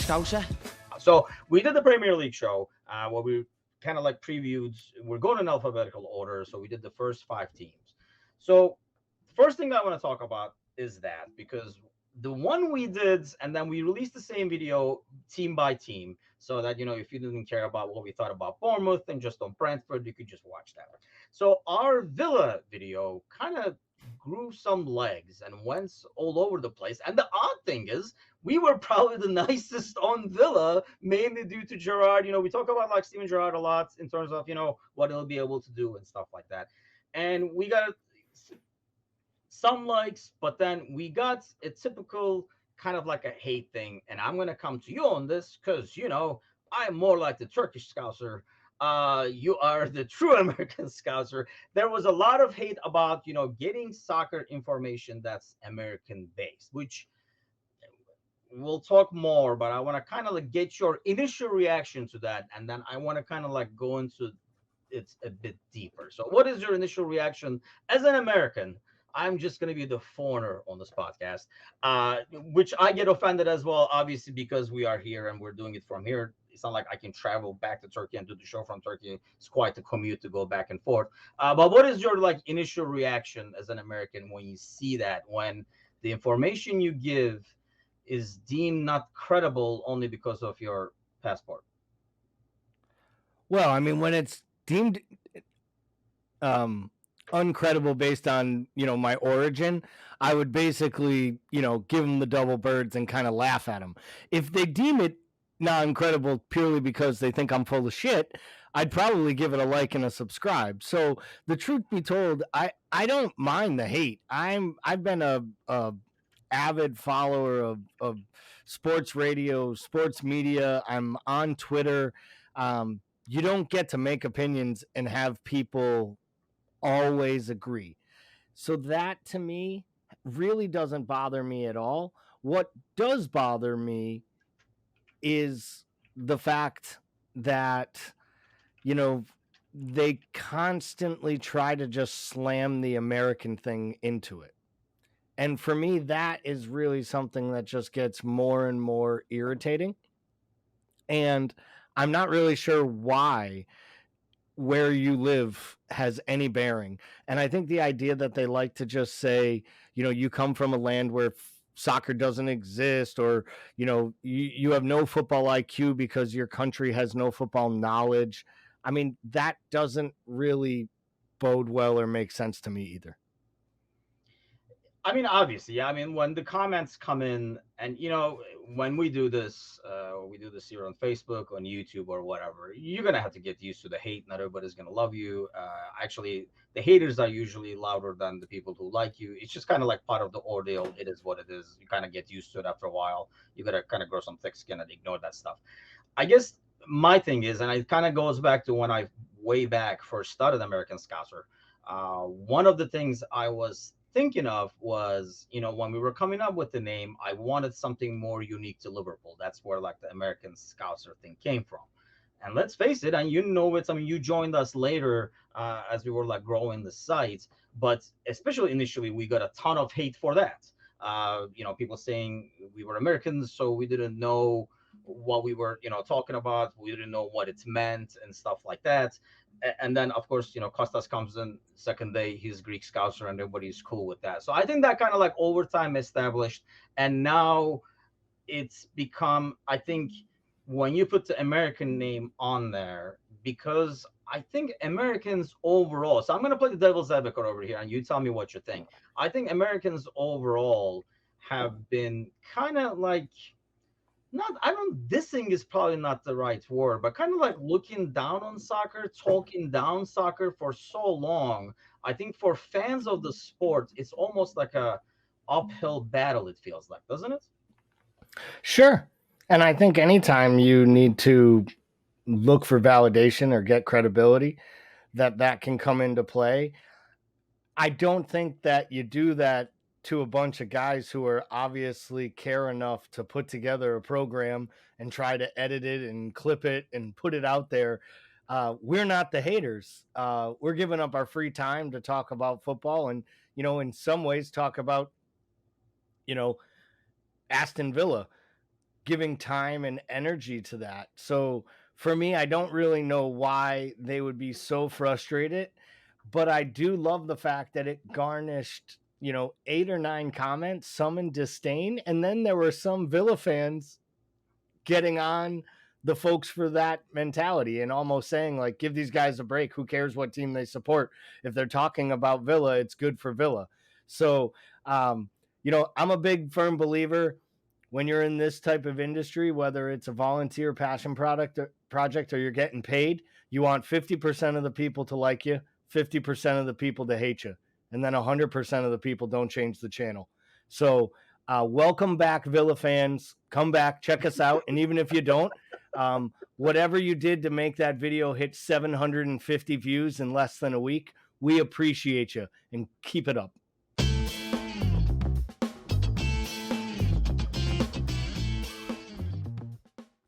Scouser. So we did the Premier League show where we kind of like previewed. We're going in alphabetical order, so we did the first 5 teams. So first thing that I want to talk about is that because the one we did, and then we released the same video team by team, so that if you didn't care about what we thought about Bournemouth and just on Brentford, you could just watch that. So our Villa video kind of grew some legs and went all over the place. And the odd thing is, we were probably the nicest on Villa, mainly due to Gerard. We talk about like Steven Gerrard a lot in terms of what he'll be able to do and stuff like that. And we got some likes, but then we got a typical kind of like a hate thing. And I'm gonna come to you on this because I'm more like the Turkish Scouser. You are the true American Scouser. There was a lot of hate about getting soccer information that's American based, which we'll talk more, but I want to kind of like get your initial reaction to that, and then I want to kind of like go into it a bit deeper. So what is your initial reaction as an American? I'm just going to be the foreigner on this podcast, which I get offended as well, obviously, because we are here and we're doing it from here. It's not like I can travel back to Turkey and do the show from Turkey. It's quite a commute to go back and forth. But what is your like initial reaction as an American when you see that, when the information you give is deemed not credible only because of your passport? Well, I mean, when it's deemed uncredible based on my origin, I would basically give them the double birds and kind of laugh at them. If they deem it non-credible purely because they think I'm full of shit, I'd probably give it a like and a subscribe. So the truth be told, I don't mind the hate. I've been a avid follower of sports radio, sports media. I'm on Twitter. You don't get to make opinions and have people always agree. So that to me really doesn't bother me at all. What does bother me is the fact that, they constantly try to just slam the American thing into it. And for me, that is really something that just gets more and more irritating. And I'm not really sure why where you live has any bearing. And I think the idea that they like to just say, you come from a land where soccer doesn't exist, or, you have no football IQ because your country has no football knowledge. I mean, that doesn't really bode well or make sense to me either. I mean, obviously, yeah. I mean, when the comments come in, and when we do this here on Facebook, on YouTube, or whatever, you're gonna have to get used to the hate. Not everybody's gonna love you. Actually, the haters are usually louder than the people who like you. It's just kind of like part of the ordeal. It is what it is. You kind of get used to it after a while. You gotta kind of grow some thick skin and ignore that stuff. I guess my thing is, and it kind of goes back to when I way back first started American Scouser. One of the things I was thinking of was, when we were coming up with the name, I wanted something more unique to Liverpool. That's where like the American Scouser thing came from. And let's face it, and I mean, you joined us later as we were like growing the site, but especially initially, we got a ton of hate for that. People saying we were Americans, so we didn't know what we were, talking about. We didn't know what it meant and stuff like that. And then, of course, Kostas comes in second day. He's Greek Scouser, and everybody's cool with that. So I think that kind of like over time established, and now it's become. I think when you put the American name on there, because I think Americans overall. So I'm going to play the devil's advocate over here, and you tell me what you think. I think Americans overall have been kind of like, not, I don't, dissing is probably not the right word, but kind of like looking down on soccer, talking down soccer for so long. I think for fans of the sport, it's almost like a uphill battle, it feels like, doesn't it? Sure. And I think anytime you need to look for validation or get credibility, that can come into play. I don't think that you do that to a bunch of guys who are obviously care enough to put together a program and try to edit it and clip it and put it out there. We're not the haters. We're giving up our free time to talk about football and, in some ways talk about, Aston Villa. giving time and energy to that. So for me, I don't really know why they would be so frustrated, but I do love the fact that it garnished, 8 or 9 comments, some in disdain, and then there were some Villa fans getting on the folks for that mentality and almost saying, like, give these guys a break. Who cares what team they support? If they're talking about Villa, it's good for Villa. So, I'm a big firm believer when you're in this type of industry, whether it's a volunteer passion project or you're getting paid, you want 50% of the people to like you, 50% of the people to hate you, and then 100% of the people don't change the channel. So welcome back, Villa fans. Come back, check us out. And even if you don't, whatever you did to make that video hit 750 views in less than a week, we appreciate you, and keep it up.